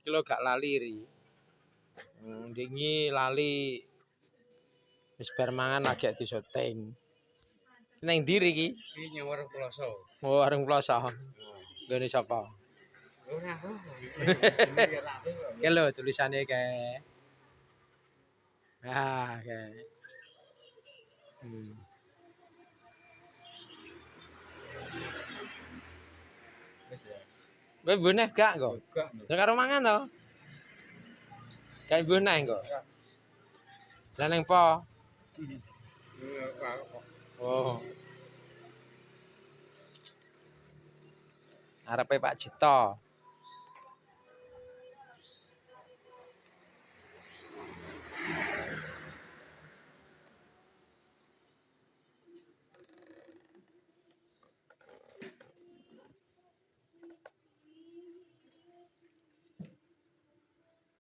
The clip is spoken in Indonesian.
iki lho gak lali ri. Dingi lali wis bar mangan lagi di syuting. Nang ndi iki? Iki nyang Warung Ploso. Oh, warung Ploso. Nggone sapa? Ora roh. Iki lho tulisane kae. Ah, kae. Wis ya. Kowe boneh gak kok? Gak. Ya karo mangan to. Kae boneh kok. Lah ning po. Oh. Arepe Pak Cito.